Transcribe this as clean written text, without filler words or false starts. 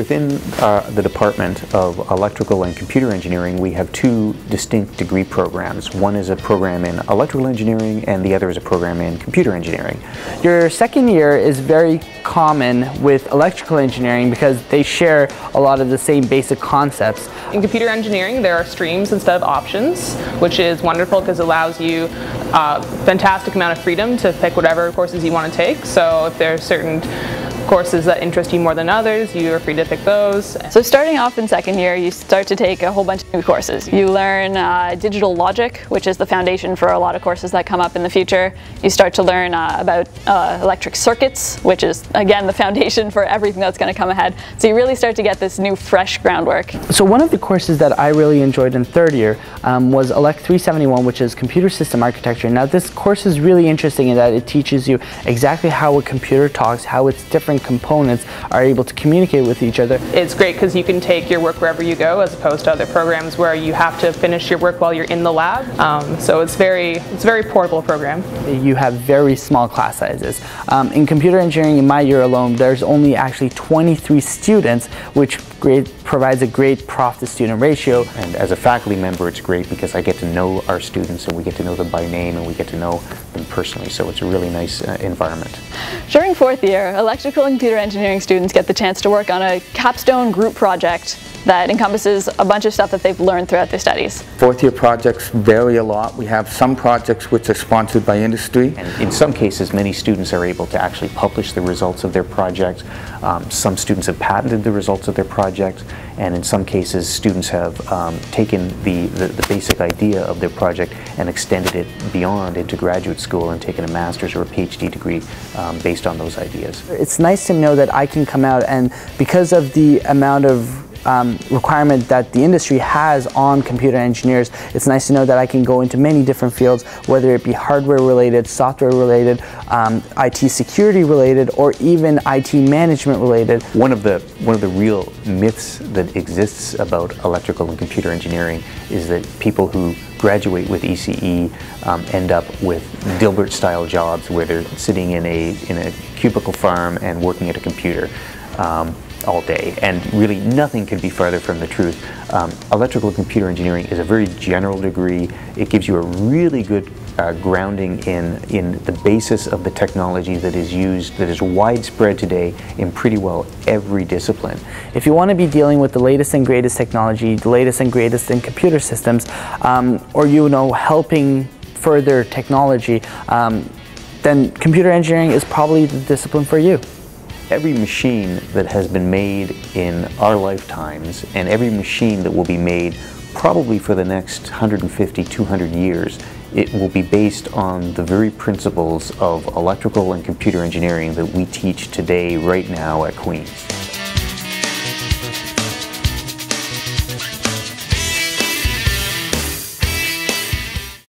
within the Department of Electrical and Computer Engineering, we have two distinct degree programs. One is a program in electrical engineering and the other is a program in computer engineering. Your second year is very common with electrical engineering because they share a lot of the same basic concepts. In computer engineering, there are streams instead of options, which is wonderful because it allows you a fantastic amount of freedom to pick whatever courses you want to take. So if there are certain courses that interest you more than others, you are free to pick those. So starting off in second year, you start to take a whole bunch of new courses. You learn digital logic, which is the foundation for a lot of courses that come up in the future. You start to learn about electric circuits, which is, again, the foundation for everything that's going to come ahead. So you really start to get this new, fresh groundwork. So one of the courses that I really enjoyed in third year was Elect 371, which is Computer System Architecture. Now this course is really interesting in that it teaches you exactly how a computer talks, how its different components are able to communicate with each other. It's great because you can take your work wherever you go, as opposed to other programs where you have to finish your work while you're in the lab. So it's a very portable program. You have very small class sizes. In computer engineering, in my year alone, there's only actually 23 students, which provides a great prof to student ratio. And as a faculty member, it's great because I get to know our students and we get to know them by name and we get to know them personally. So it's a really nice environment. During fourth year, electrical and computer engineering students get the chance to work on a capstone group project that encompasses a bunch of stuff that they've learned throughout their studies. Fourth year projects vary a lot. We have some projects which are sponsored by industry. And in some cases, many students are able to actually publish the results of their project. Some students have patented the results of their project, and in some cases, students have taken the basic idea of their project and extended it beyond into graduate school and taken a master's or a PhD degree based on those ideas. It's nice to know that I can come out, and because of the amount of requirement that the industry has on computer engineers, it's nice to know that I can go into many different fields, whether it be hardware related, software related, IT security related, or even IT management related. One of the real myths that exists about electrical and computer engineering is that people who graduate with ECE end up with Dilbert-style jobs where they're sitting in a cubicle farm and working at a computer all day, and really nothing could be farther from the truth. Electrical and computer engineering is a very general degree. It gives you a really good grounding in the basis of the technology that is used, that is widespread today in pretty well every discipline. If you want to be dealing with the latest and greatest technology, the latest and greatest in computer systems, or helping further technology, then computer engineering is probably the discipline for you. Every machine that has been made in our lifetimes, and every machine that will be made probably for the next 150, 200 years, it will be based on the very principles of electrical and computer engineering that we teach today, right now at Queen's.